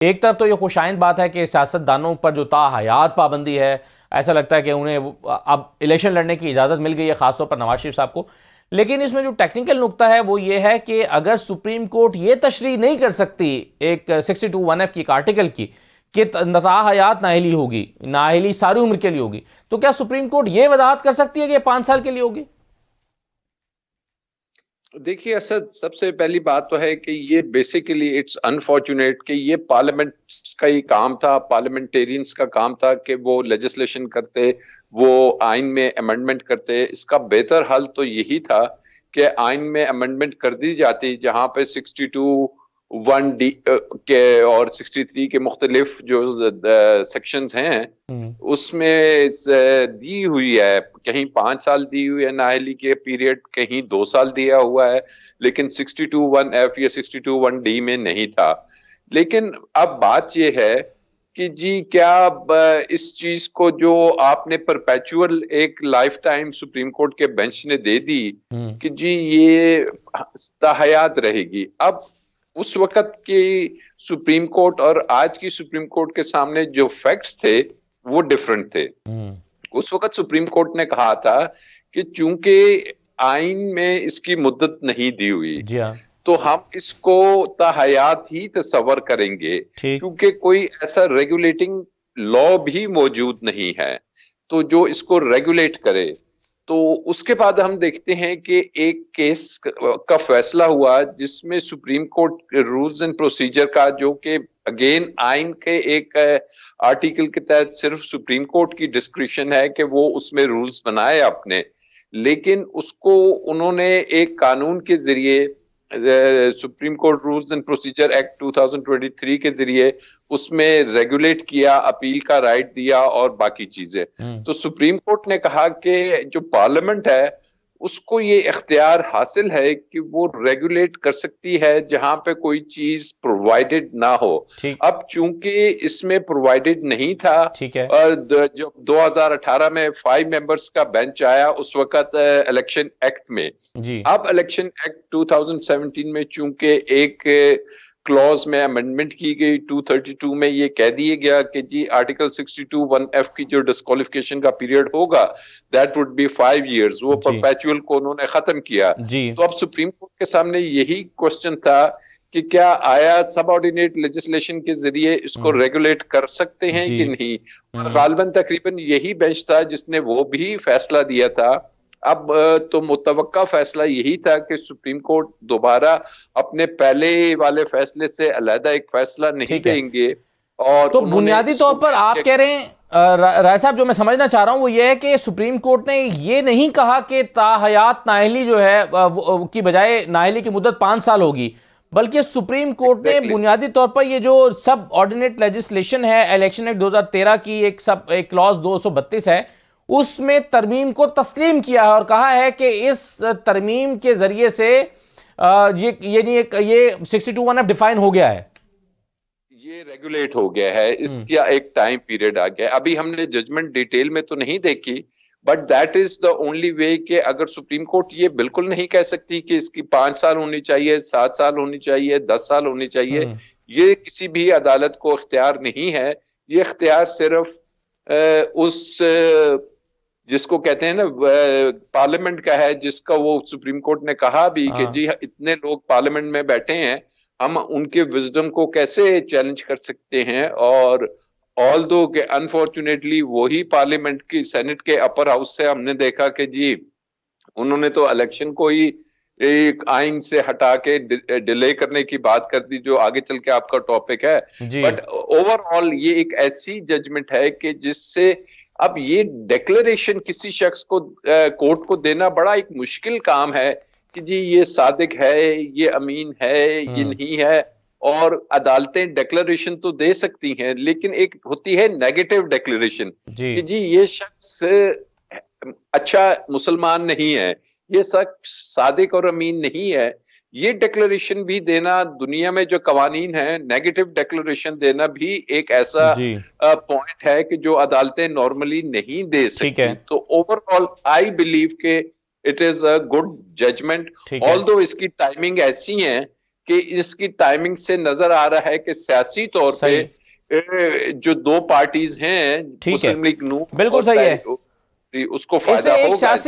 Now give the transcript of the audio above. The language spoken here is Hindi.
एक तरफ तो ये खुशाइंद बात है कि सियासतदानों पर जो ताहयात पाबंदी है, ऐसा लगता है कि उन्हें अब इलेक्शन लड़ने की इजाज़त मिल गई है, खासतौर पर नवाज शरीफ साहब को। लेकिन इसमें जो टेक्निकल नुक्ता है वो ये है कि अगर सुप्रीम कोर्ट ये तशरीह नहीं कर सकती एक 62(1)(f) की एक आर्टिकल की कि ताहयात नाअहली होगी, नाअहली सारी उम्र के लिए होगी, तो क्या सुप्रीम कोर्ट ये वजाहत कर सकती है कि 5 साल के लिए होगी? देखिए असद, सबसे पहली बात तो है कि ये बेसिकली इट्स अनफॉर्चुनेट कि ये पार्लियामेंट का ही काम था, पार्लियामेंटेरियंस का काम था कि वो लेजिस्लेशन करते, वो आइन में अमेंडमेंट करते। इसका बेहतर हल तो यही था कि आइन में अमेंडमेंट कर दी जाती, जहां पे 62(1)(d) के और 63 के मुख्तलिफ जो सेक्शंस हैं उसमें दी हुई है, कहीं 5 साल दी हुई है नाअहली के पीरियड, कहीं 2 साल दिया हुआ है, लेकिन 62(1)(f) या 62(1)(d) में नहीं था। लेकिन अब बात यह है कि जी क्या इस चीज को जो आपने परपेचुअल एक लाइफ टाइम सुप्रीम कोर्ट के बेंच ने दे दी कि जी ये ताहयात रहेगी। अब उस वक्त की सुप्रीम कोर्ट और आज की सुप्रीम कोर्ट के सामने जो फैक्ट्स थे वो डिफरेंट थे। उस वक्त सुप्रीम कोर्ट ने कहा था कि चूंकि आइन में इसकी मुद्दत नहीं दी हुई जी हाँ। तो हम इसको ताहयात ही तस्वर करेंगे, ठीक। क्योंकि कोई ऐसा रेगुलेटिंग लॉ भी मौजूद नहीं है तो जो इसको रेगुलेट करे। तो उसके बाद हम देखते हैं कि एक केस का फैसला हुआ जिसमें supreme court rules and procedure का, जो कि अगेन आइन के एक आर्टिकल के तहत सिर्फ सुप्रीम कोर्ट की डिस्क्रिशन है कि वो उसमें रूल्स बनाए अपने, लेकिन उसको उन्होंने एक कानून के जरिए supreme court rules and procedure act 2023 के जरिए उसमें रेगुलेट किया, अपील का राइट दिया और बाकी चीजें। तो सुप्रीम कोर्ट ने कहा कि जो पार्लियामेंट है उसको ये इख्तियार हासिल है कि वो रेगुलेट कर सकती है जहां पे कोई चीज प्रोवाइडेड ना हो। ठीक। अब चूंकि इसमें प्रोवाइडेड नहीं था, ठीक है। और जो 2018 में 5 मेंबर्स का बेंच आया उस वक्त इलेक्शन एक्ट में। जी। अब इलेक्शन एक्ट 2017 में चूंकि एक क्लॉज में अमेंडमेंट की गई, 232 में ये कह दिया गया कि जी आर्टिकल 62(1)(f) की जो डिस्क्वालिफिकेशन का पीरियड होगा दैट वुड बी 5 इयर्स, वो जी। परपेचुअल को उन्होंने खत्म किया। जी। तो अब सुप्रीम कोर्ट के सामने यही क्वेश्चन था कि क्या आया सबऑर्डिनेट लेजिस्लेशन के जरिए इसको रेगुलेट कर सकते हैं जी। कि नहीं। और गालबन तकरीबन यही बेंच था जिसने वो भी फैसला दिया था। अब तो मुतवक्का फैसला यही था कि सुप्रीम कोर्ट दोबारा अपने पहले वाले फैसले से अलहदा एक फैसला नहीं ठीक है। देंगे। और तो उन्होंने बुनियादी इसको तौर पर आप कह रहे हैं, राय साहब, जो मैं समझना चाह रहा हूं वो ये है कि सुप्रीम कोर्ट ने ये नहीं कहा कि ताहयात नाअहली जो है की बजाय नाअहली की मुद्दत 5 साल होगी, बल्कि सुप्रीम कोर्ट ने एग्जैक्टली बुनियादी तौर पर ये जो सब ऑर्डिनेट लेजिस्लेशन है, इलेक्शन एक्ट 2013 की एक क्लॉज 232 है, उसमें तरमीम को तस्लीम किया है और कहा है कि इस तरमीम के जरिए से ये 62(1)(f) डिफाइन हो गया है, ये रेगुलेट हो गया है, इसका एक टाइम पीरियड आ गया। अभी हमने जजमेंट डिटेल में तो नहीं देखी, but that is the only way कि अगर सुप्रीम कोर्ट ये बिल्कुल नहीं कह सकती कि इसकी 5 साल होनी चाहिए, 7 साल होनी चाहिए, 10 साल होनी चाहिए, ये किसी भी अदालत को इख्तियार नहीं है। ये इख्तियार सिर्फ उस जिसको कहते हैं ना पार्लियामेंट का है, जिसका वो सुप्रीम कोर्ट ने कहा भी कि जी इतने लोग पार्लियामेंट में बैठे हैं, हम उनके विजडम को कैसे चैलेंज कर सकते हैं। और ऑल दो के अनफॉर्चुनेटली वही पार्लियामेंट की सेनेट के अपर हाउस से हमने देखा कि जी उन्होंने तो इलेक्शन को ही एक आइन से हटा के डिले करने की बात कर दी, जो आगे चल के आपका टॉपिक है। बट ओवरऑल ये एक ऐसी जजमेंट है कि जिससे अब ये डिक्लेरेशन किसी शख्स को कोर्ट को देना बड़ा एक मुश्किल काम है कि जी ये सादिक है, ये अमीन है, ये नहीं है। और अदालतें डिक्लेरेशन तो दे सकती हैं, लेकिन एक होती है नेगेटिव डिक्लेरेशन कि जी ये शख्स अच्छा मुसलमान नहीं है, ये शख्स सादिक और अमीन नहीं है। ये डिक्लेरेशन भी देना, दुनिया में जो कवानीन है, नेगेटिव डिक्लेरेशन देना भी एक ऐसा पॉइंट है कि जो अदालतें नॉर्मली नहीं दे सकती। तो ओवरऑल आई बिलीव के it is a good judgement, although इसकी टाइमिंग ऐसी है कि इसकी टाइमिंग से नजर आ रहा है कि सियासी तौर पे जो दो पार्टीज हैं, ठीक है, मुस्लिम लीग नून बिल्कुल और सही है, उसको फायदा एक होगा। सियासी